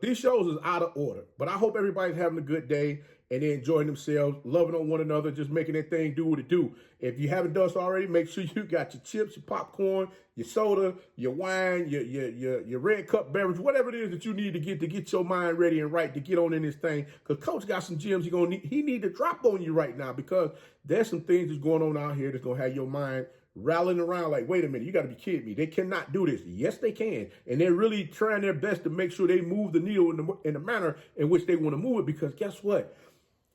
These shows is out of order, but I hope everybody's having a good day and they're enjoying themselves, loving on one another, just making their thing do what it do. If you haven't done so already, make sure you got your chips, your popcorn, your soda, your wine, your red cup beverage, whatever it is that you need to get your mind ready and right to get on in this thing. Because Coach got some gems he need to drop on you right now, because there's some things that's going on out here that's gonna have your mind rattling around like, wait a minute, you got to be kidding me. They cannot do this. Yes, they can. And they're really trying their best to make sure they move the needle in the manner in which they want to move it, because guess what?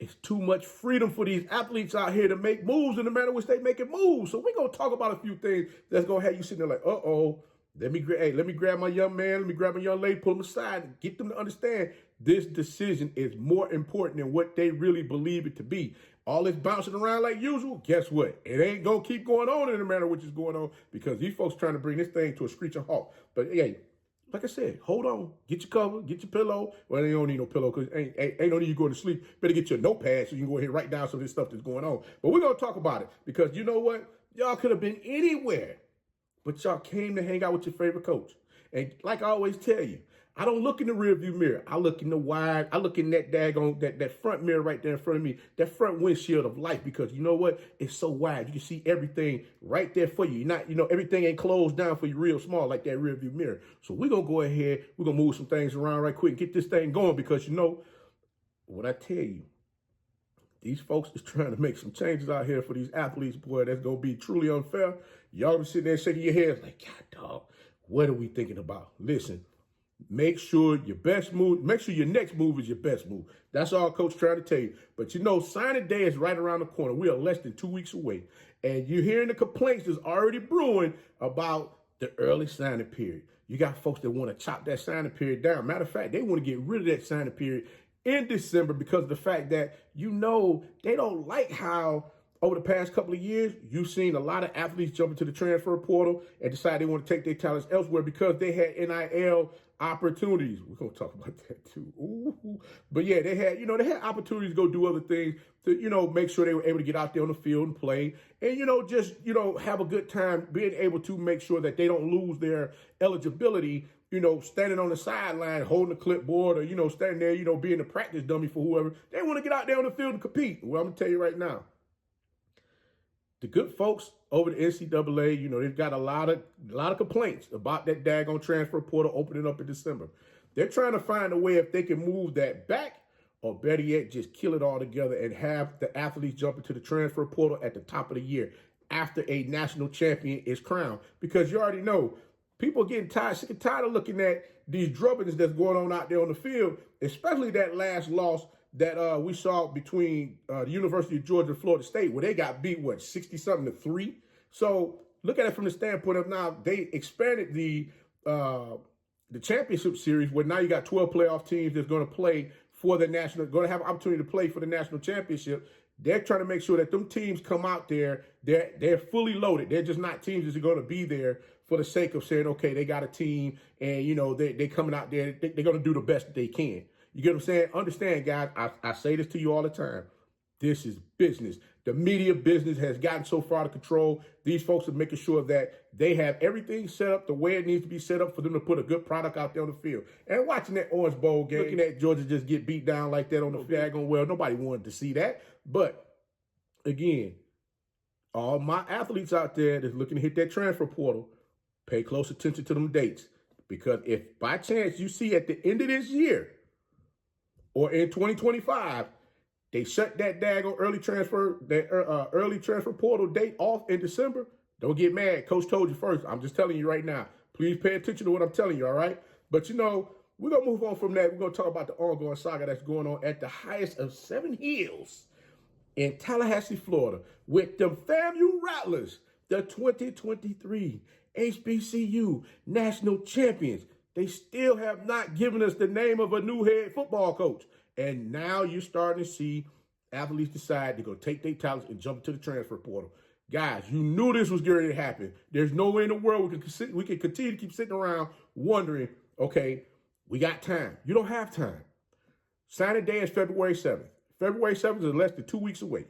It's too much freedom for these athletes out here to make moves in the manner in which they make it moves. So we're going to talk about a few things that's going to have you sitting there like, uh-oh, let me grab my young man, let me grab my young lady, pull them aside and get them to understand this decision is more important than what they really believe it to be. All this bouncing around like usual, guess what? It ain't going to keep going on in the manner which is going on, because these folks trying to bring this thing to a screeching halt. But hey, like I said, hold on, get your cover, get your pillow. Well, they don't need no pillow, because ain't no need you going to sleep. Better get your notepad so you can go ahead and write down some of this stuff that's going on. But we're going to talk about it, because you know what? Y'all could have been anywhere, but y'all came to hang out with your favorite coach. And like I always tell you, I don't look in the rearview mirror. I look in the wide. I look in that daggone, that front mirror right there in front of me, that front windshield of life, because you know what? It's so wide. You can see everything right there for you. You're not, everything ain't closed down for you real small like that rearview mirror. So we're going to go ahead. We're going to move some things around right quick and get this thing going, because what I tell you, these folks is trying to make some changes out here for these athletes, boy, that's going to be truly unfair. Y'all be sitting there shaking your heads like, God, dog, what are we thinking about? Listen, make sure your next move is your best move. That's all Coach trying to tell you. But signing day is right around the corner. We are less than 2 weeks away. And you're hearing the complaints that's already brewing about the early signing period. You got folks that want to chop that signing period down. Matter of fact, they want to get rid of that signing period in December, because of the fact that, they don't like how over the past couple of years, you've seen a lot of athletes jump into the transfer portal and decide they want to take their talents elsewhere because they had NIL opportunities. We're going to talk about that too. Ooh. But yeah, they had opportunities to go do other things to, make sure they were able to get out there on the field and play and, just have a good time, being able to make sure that they don't lose their eligibility, standing on the sideline, holding the clipboard, or, standing there, being a practice dummy for whoever. They want to get out there on the field and compete. Well, I'm going to tell you right now, the good folks over the NCAA, they've got a lot of complaints about that daggone transfer portal opening up in December. They're trying to find a way if they can move that back, or better yet, just kill it all together and have the athletes jump into the transfer portal at the top of the year after a national champion is crowned. Because you already know, people are getting sick and tired of looking at these drubbings that's going on out there on the field, especially that last loss that we saw between the University of Georgia and Florida State, where they got beat, 60-something to 3. So look at it from the standpoint of, now they expanded the championship series, where now you got 12 playoff teams that's going to play for the national, going to have an opportunity to play for the national championship. They're trying to make sure that them teams come out there, they're fully loaded. They're just not teams that are going to be there for the sake of saying, okay, they got a team and, they coming out there, they're going to do the best that they can. You get what I'm saying? Understand, guys, I say this to you all the time. This is business. The media business has gotten so far out of control. These folks are making sure that they have everything set up the way it needs to be set up for them to put a good product out there on the field. And watching that Orange Bowl game, looking at Georgia just get beat down like that on the field, well, nobody wanted to see that. But again, all my athletes out there that's looking to hit that transfer portal, pay close attention to them dates. Because if by chance you see at the end of this year, or in 2025, they shut that daggone early transfer portal date off in December, don't get mad. Coach told you first. I'm just telling you right now. Please pay attention to what I'm telling you, all right? But, we're going to move on from that. We're going to talk about the ongoing saga that's going on at the highest of 7 hills in Tallahassee, Florida, with the FAMU Rattlers, the 2023 HBCU national champions. They still have not given us the name of a new head football coach. And now you're starting to see athletes decide they're going to take their talents and jump into the transfer portal. Guys, you knew this was going to happen. There's no way in the world we can continue to keep sitting around wondering, okay, we got time. You don't have time. Signing day is February 7th. February 7th is less than 2 weeks away.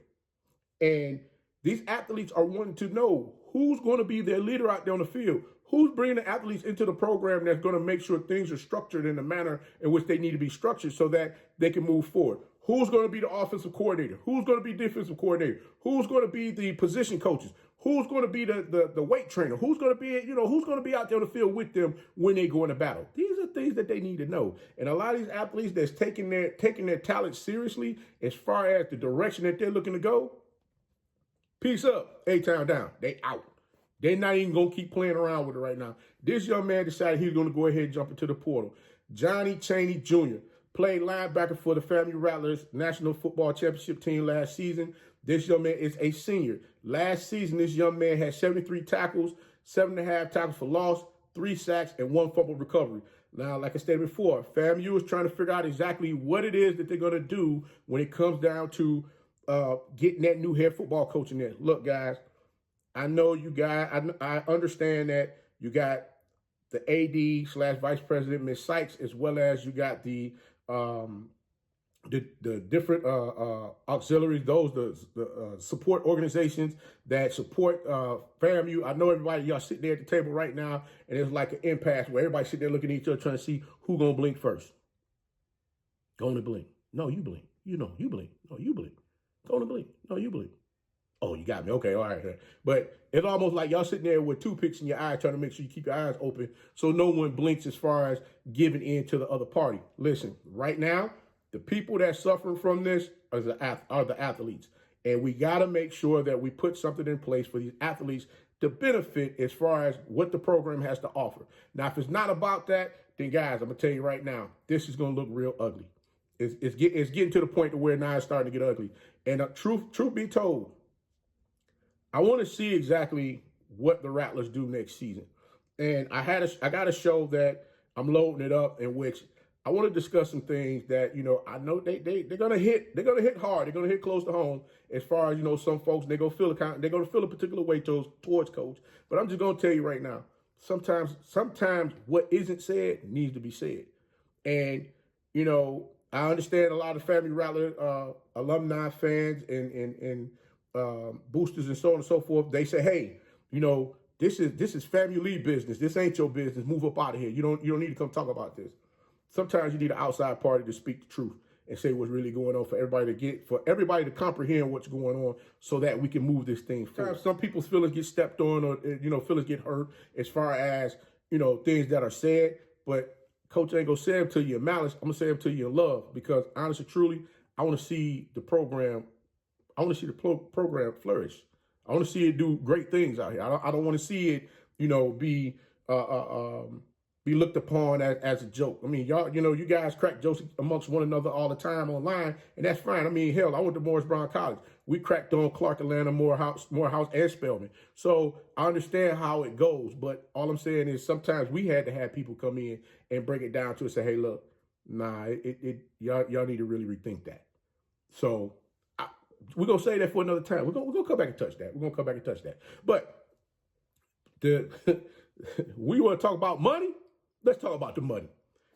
And these athletes are wanting to know who's going to be their leader out there on the field. Who's bringing the athletes into the program that's going to make sure things are structured in the manner in which they need to be structured so that they can move forward? Who's going to be the offensive coordinator? Who's going to be defensive coordinator? Who's going to be the position coaches? Who's going to be the weight trainer? Who's going to be, who's going to be out there on the field with them when they go into battle? These are things that they need to know. And a lot of these athletes that's taking their talent seriously as far as the direction that they're looking to go, peace up, A-Town down. They out. They're not even going to keep playing around with it right now. This young man decided he was going to go ahead and jump into the portal. Johnny Chaney Jr. played linebacker for the FAMU Rattlers National Football Championship team last season. This young man is a senior. Last season, this young man had 73 tackles, 7.5 tackles for loss, 3 sacks, and 1 fumble recovery. Now, like I stated before, FAMU is trying to figure out exactly what it is that they're going to do when it comes down to getting that new head football coach in there. Look, guys, I know you guys, I understand that you got the AD/vice president, Ms. Sykes, as well as you got the different auxiliaries, the support organizations that support FAMU. I know everybody, y'all sitting there at the table right now, and it's like an impasse where everybody sitting there looking at each other trying to see who's going to blink first. Go on and blink. No, you blink. You blink. No, you blink. Go on and blink. No, you blink. Oh, you got me. Okay, all right. But it's almost like y'all sitting there with toothpicks in your eye trying to make sure you keep your eyes open so no one blinks as far as giving in to the other party. Listen, right now, the people that suffering from this are the athletes. And we got to make sure that we put something in place for these athletes to benefit as far as what the program has to offer. Now, if it's not about that, then guys, I'm going to tell you right now, this is going to look real ugly. It's getting to the point to where now it's starting to get ugly. And truth be told, I want to see exactly what the Rattlers do next season. And I got a show that I'm loading it up in which I want to discuss some things that, I know they're gonna hit hard, they're gonna hit close to home as far as, some folks they're gonna feel a particular way towards coach. But I'm just gonna tell you right now, sometimes what isn't said needs to be said. And, I understand a lot of FAMU Rattler alumni fans and boosters and so on and so forth. They say, hey, this is FAMU league business. This ain't your business. Move up out of here. You don't need to come talk about this. Sometimes you need an outside party to speak the truth and say what's really going on for everybody to comprehend what's going on so that we can move this thing forward. Some people's feelings get stepped on or, feelings get hurt as far as, things that are said. But Coach ain't going to say them to you in malice. I'm going to say them to you in love because honestly, truly, I want to see the program. I want to see the program flourish. I want to see it do great things out here. I don't want to see it, be looked upon as a joke. I mean, y'all, you guys crack jokes amongst one another all the time online, and that's fine. I mean, hell, I went to Morris Brown College. We cracked on Clark Atlanta, Morehouse, and Spelman. So I understand how it goes, but all I'm saying is sometimes we had to have people come in and break it down to us and say, hey, look, nah, y'all need to really rethink that. So we're going to say that for another time. We're going to come back and touch that. But we want to talk about money. Let's talk about the money.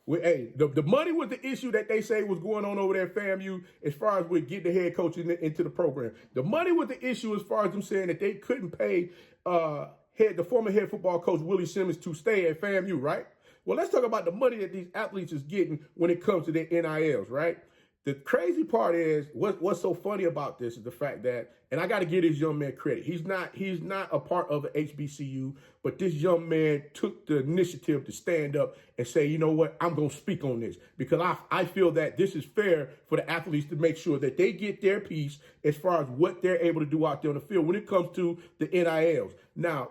The money was the issue that they say was going on over there at FAMU as far as we get the head coach into the program. The money was the issue as far as them saying that they couldn't pay the former head football coach Willie Simmons to stay at FAMU, right? Well, let's talk about the money that these athletes is getting when it comes to their NILs, right? The crazy part is what's so funny about this is the fact that, and I got to give this young man credit. He's not a part of the HBCU, but this young man took the initiative to stand up and say, you know what, I'm going to speak on this because I feel that this is fair for the athletes to make sure that they get their piece as far as what they're able to do out there on the field when it comes to the NILs. Now,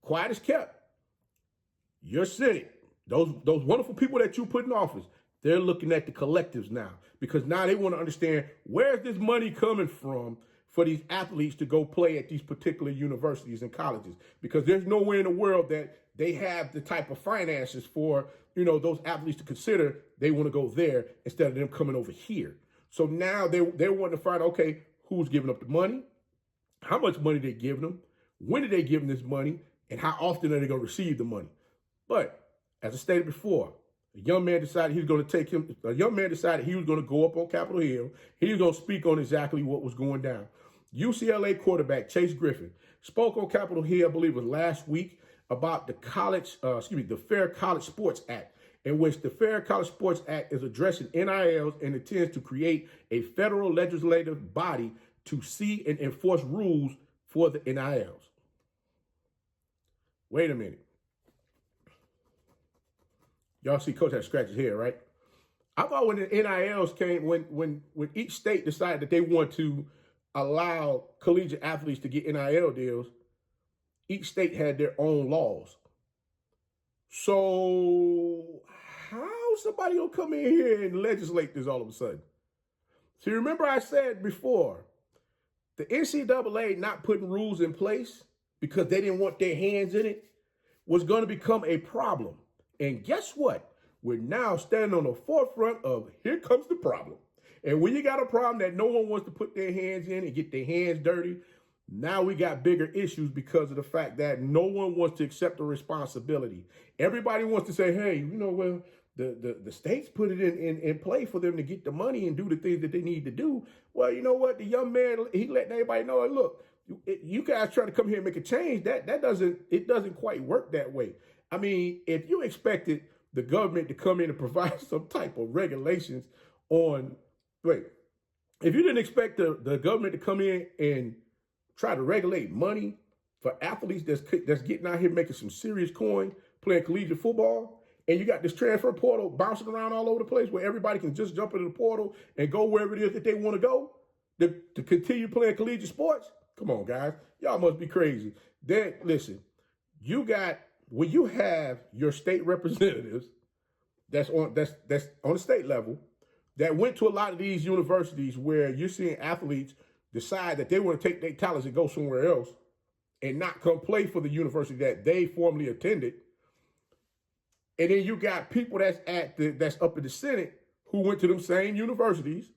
quiet as kept. Your Senate, those wonderful people that you put in office, they're looking at the collectives now because now they want to understand where's this money coming from for these athletes to go play at these particular universities and colleges because there's nowhere in the world that they have the type of finances for, those athletes to consider they want to go there instead of them coming over here. So now they're wanting to find, okay, who's giving up the money, how much money they're giving them, when are they giving this money, and how often are they going to receive the money. But as I stated before, a young man decided he was going to go up on Capitol Hill. He was going to speak on exactly what was going down. UCLA quarterback Chase Griffin spoke on Capitol Hill, I believe it was last week, about the Fair College Sports Act, in which the Fair College Sports Act is addressing NILs and intends to create a federal legislative body to see and enforce rules for the NILs. Wait a minute. Y'all see Coach had to scratch his head, right? I thought when the NILs came, when each state decided that they want to allow collegiate athletes to get NIL deals, each state had their own laws. So how somebody gonna come in here and legislate this all of a sudden? So you remember I said before, the NCAA not putting rules in place because they didn't want their hands in it was going to become a problem. And guess what? We're now standing on the forefront of here comes the problem. And when you got a problem that no one wants to put their hands in and get their hands dirty, now we got bigger issues because of the fact that no one wants to accept the responsibility. Everybody wants to say, hey, well, the states put it in play for them to get the money and do the things that they need to do. Well, you know what? The young man, he letting everybody know, look, you guys trying to come here and make a change, it doesn't quite work that way. I mean, if you expected the government to come in and provide some type of regulations if you didn't expect the government to come in and try to regulate money for athletes that's getting out here making some serious coin playing collegiate football, and you got this transfer portal bouncing around all over the place where everybody can just jump into the portal and go wherever it is that they want to go to continue playing collegiate sports, come on, guys. Y'all must be crazy. Then, listen, when you have your state representatives that's on the state level that went to a lot of these universities where you're seeing athletes decide that they want to take their talents and go somewhere else and not come play for the university that they formerly attended. And then you got people that's up in the Senate who went to them same universities.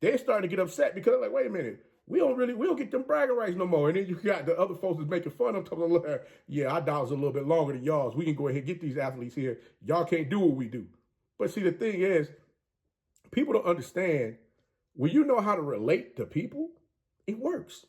They're starting to get upset because they're like, wait a minute, we don't get them bragging rights no more. And then you got the other folks that's making fun of them, talking about, yeah, our dollars are a little bit longer than y'all's. We can go ahead and get these athletes here. Y'all can't do what we do. But see, the thing is, people don't understand, when you know how to relate to people, it works.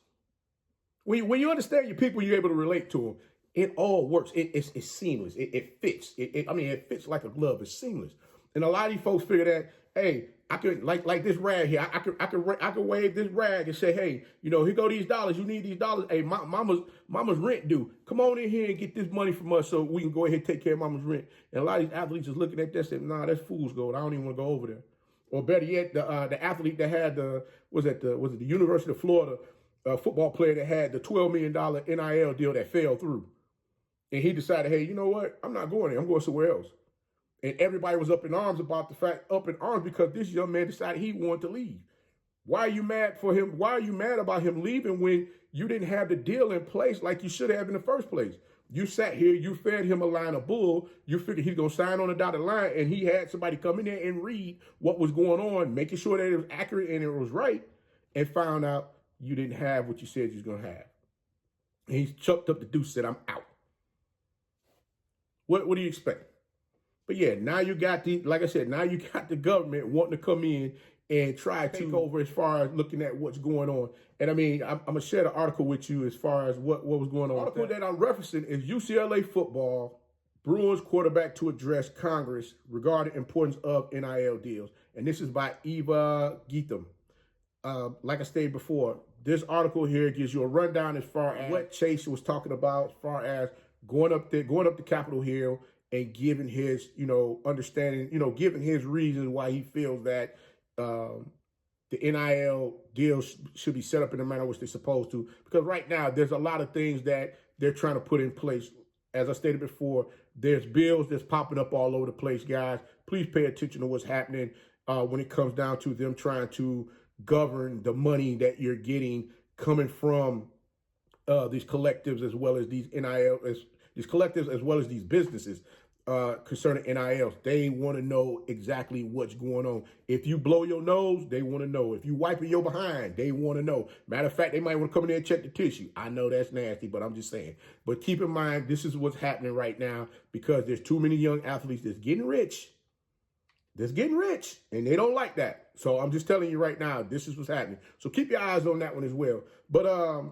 When you understand your people, you're able to relate to them. It all works. It's seamless. It fits. It fits like a glove. It's seamless. And a lot of these folks figure that, hey, I could like this rag here. I could wave this rag and say, hey, here go these dollars. You need these dollars. Hey, mama's rent due. Come on in here and get this money from us so we can go ahead and take care of mama's rent. And a lot of these athletes is looking at that and saying, nah, that's fool's gold. I don't even want to go over there. Or better yet, the athlete that had was it the University of Florida football player that had the $12 million NIL deal that fell through. And he decided, hey, you know what? I'm not going there. I'm going somewhere else. And everybody was up in arms because this young man decided he wanted to leave. Why are you mad for him? Why are you mad about him leaving when you didn't have the deal in place like you should have in the first place? You sat here, you fed him a line of bull. You figured he's going to sign on the dotted line, and he had somebody come in there and read what was going on, making sure that it was accurate and it was right, and found out you didn't have what you said you was going to have. And he chucked up the deuce, said, I'm out. What do you expect? But yeah, now you got the government wanting to come in and try to take over as far as looking at what's going on. And I mean, I'm going to share the article with you as far as what was going on. The article that I'm referencing is UCLA football, Bruins quarterback to address Congress regarding importance of NIL deals. And this is by Eva Geetham. Like I stated before, this article here gives you a rundown as far as what Chase was talking about, as far as going up the Capitol Hill and giving his, understanding, giving his reasons why he feels that the NIL deals should be set up in the manner which they're supposed to. Because right now, there's a lot of things that they're trying to put in place. As I stated before, there's bills that's popping up all over the place, guys. Please pay attention to what's happening when it comes down to them trying to govern the money that you're getting coming from these collectives as well as these as well as these businesses concerning NILs. They want to know exactly what's going on. If you blow your nose, they want to know. If you wiping your behind, they want to know. Matter of fact, they might want to come in there and check the tissue. I know that's nasty, but I'm just saying. But keep in mind, this is what's happening right now because there's too many young athletes that's getting rich. And they don't like that. So I'm just telling you right now, this is what's happening. So keep your eyes on that one as well. But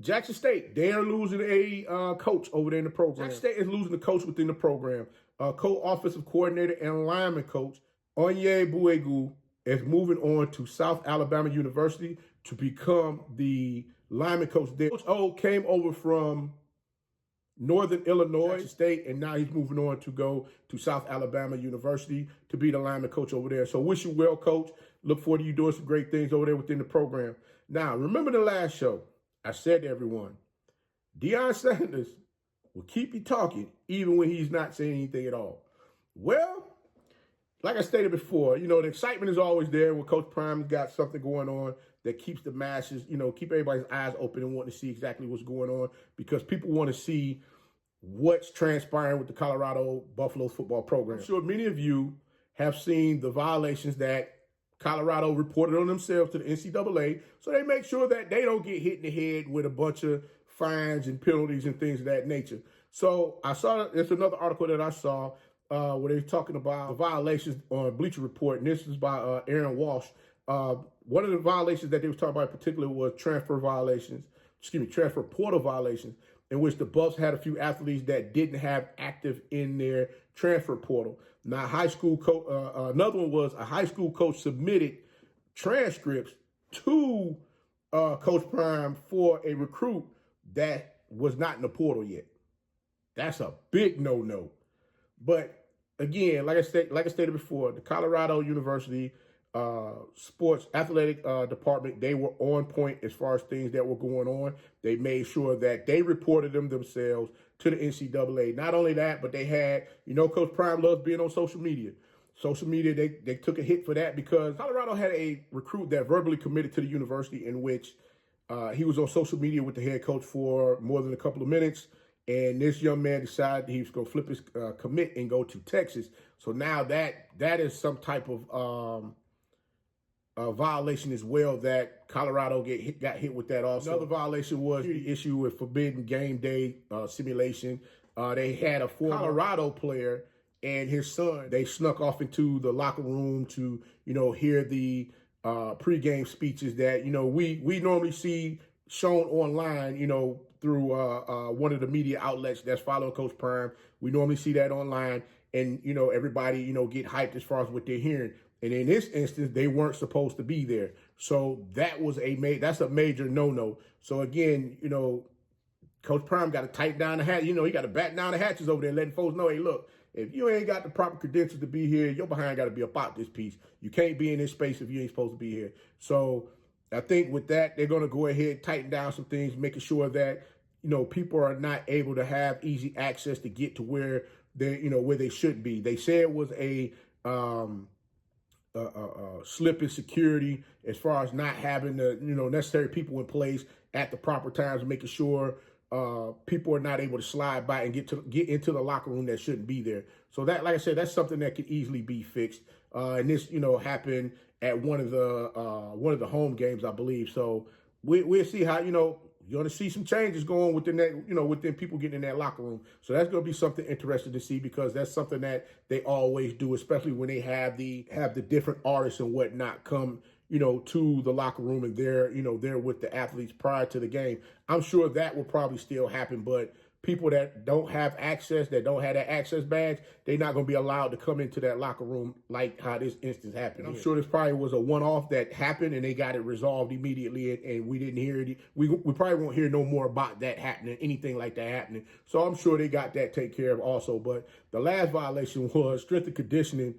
Jackson State, they're losing a coach over there in the program. Jackson State is losing the coach within the program. Co-offensive coordinator and lineman coach Onye Buegu is moving on to South Alabama University to become the lineman coach there. Coach O came over from Northern Illinois State, and now he's moving on to go to South Alabama University to be the lineman coach over there. So wish you well, Coach. Look forward to you doing some great things over there within the program. Now, remember the last show, I said to everyone, Deion Sanders will keep you talking even when he's not saying anything at all. Well, like I stated before, the excitement is always there when Coach Prime's got something going on that keeps the masses, keep everybody's eyes open and wanting to see exactly what's going on, because people want to see what's transpiring with the Colorado Buffaloes football program. I'm sure many of you have seen the violations that Colorado reported on themselves to the NCAA, so they make sure that they don't get hit in the head with a bunch of fines and penalties and things of that nature. So I saw, there's another article that I saw where they're talking about the violations on Bleacher Report, and this is by Aaron Walsh. One of the violations that they were talking about in particular was transfer portal violations, in which the Buffs had a few athletes that didn't have active in their transfer portal. Now, another one was a high school coach submitted transcripts to Coach Prime for a recruit that was not in the portal yet. That's a big no-no. But again, like I stated before, the Colorado University sports athletic department, they were on point as far as things that were going on. They made sure that they reported them themselves to the NCAA. Not only that, but they had, Coach Prime loves being on social media. Social media, they took a hit for that because Colorado had a recruit that verbally committed to the university, in which he was on social media with the head coach for more than a couple of minutes. And this young man decided he was going to flip his commit and go to Texas. So now that is some type of violation as well, that Colorado got hit with that also. Another violation was the issue with forbidden game day simulation. They had a former Colorado player and his son. They snuck off into the locker room to, hear the pregame speeches that, we normally see shown online, through one of the media outlets that's following Coach Prime. We normally see that online, and, everybody, get hyped as far as what they're hearing. And in this instance, they weren't supposed to be there. So that's a major no-no. So again, Coach Prime got to tighten down the hatch. He got to batten down the hatches over there, letting folks know, hey, look, if you ain't got the proper credentials to be here, your behind got to be about this piece. You can't be in this space if you ain't supposed to be here. So I think with that, they're going to go ahead, tighten down some things, making sure that, people are not able to have easy access to get to where they should be. They say it was a slip in security as far as not having the necessary people in place at the proper times, making sure people are not able to slide by and get into the locker room that shouldn't be there. So that, like I said, that's something that could easily be fixed. And this happened at one of the home games, I believe. So we'll see how you're going to see some changes going within that, within people getting in that locker room. So that's going to be something interesting to see, because that's something that they always do, especially when they have the different artists and whatnot come, to the locker room, and they're with the athletes prior to the game. I'm sure that will probably still happen, but people that don't have access, that don't have that access badge, they're not going to be allowed to come into that locker room like how this instance happened. I'm sure this probably was a one-off that happened, and they got it resolved immediately, and we didn't hear it. We probably won't hear no more about that happening, anything like that happening. So I'm sure they got that taken care of also. But the last violation was strength and conditioning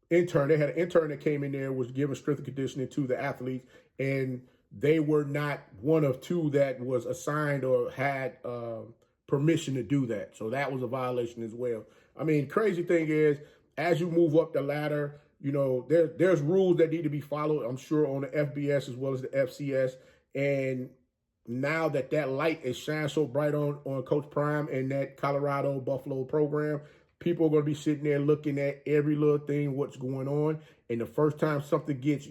intern. They had an intern that came in there, was giving strength and conditioning to the athletes, and they were not one of two that was assigned or had permission to do that. So that was a violation as well. I mean, crazy thing is, as you move up the ladder, there's rules that need to be followed, I'm sure, on the FBS as well as the FCS. And now that light is shining so bright on Coach Prime and that Colorado Buffalo program, people are going to be sitting there looking at every little thing, what's going on. And the first time something gets,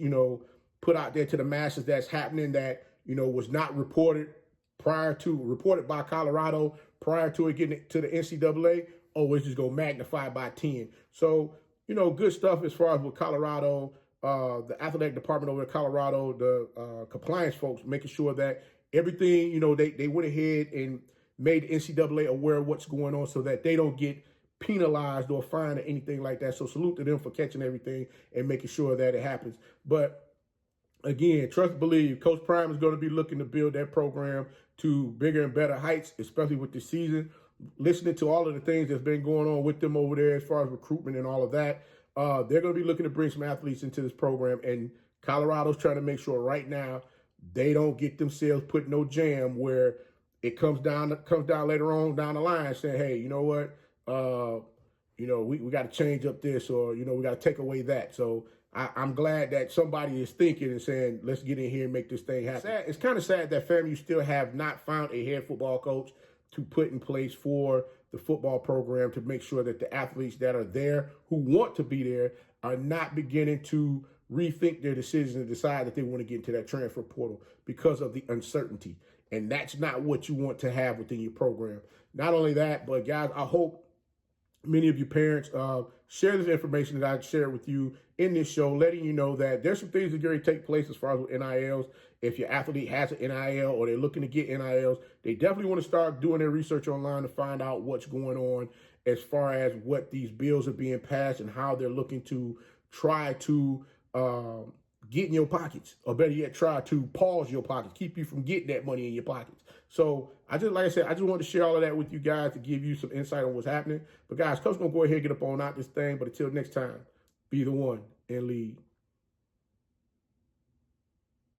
put out there to the masses that's happening that, was not reported by Colorado prior to it getting to the NCAA, it's just going to magnify by 10. So, good stuff as far as with Colorado, the athletic department over at Colorado, the compliance folks, making sure that everything, you know, they went ahead and made the NCAA aware of what's going on so that they don't get penalized or fined or anything like that. So salute to them for catching everything and making sure that it happens. But again, trust and believe, Coach Prime is going to be looking to build that program to bigger and better heights, especially with this season. Listening to all of the things that's been going on with them over there as far as recruitment and all of that, they're going to be looking to bring some athletes into this program. And Colorado's trying to make sure right now they don't get themselves put no jam where it comes down later on down the line saying, hey, you know what, you know, we got to change up this, or, you know, we got to take away that. So I'm glad that somebody is thinking and saying, let's get in here and make this thing happen. It's kind of sad that FAMU still have not found a head football coach to put in place for the football program to make sure that the athletes that are there who want to be there are not beginning to rethink their decisions and decide that they want to get into that transfer portal because of the uncertainty. And that's not what you want to have within your program. Not only that, but guys, I hope many of you parents share this information that I shared with you in this show, letting you know that there's some things that are going to take place as far as with NILs. If your athlete has an NIL or they're looking to get NILs, they definitely want to start doing their research online to find out what's going on as far as what these bills are being passed and how they're looking to try to get in your pockets, or better yet, try to pause your pockets, keep you from getting that money in your pockets. So like I said, I just wanted to share all of that with you guys to give you some insight on what's happening. But guys, Coach gonna go ahead and get up on out this thing. But until next time, be the one and lead.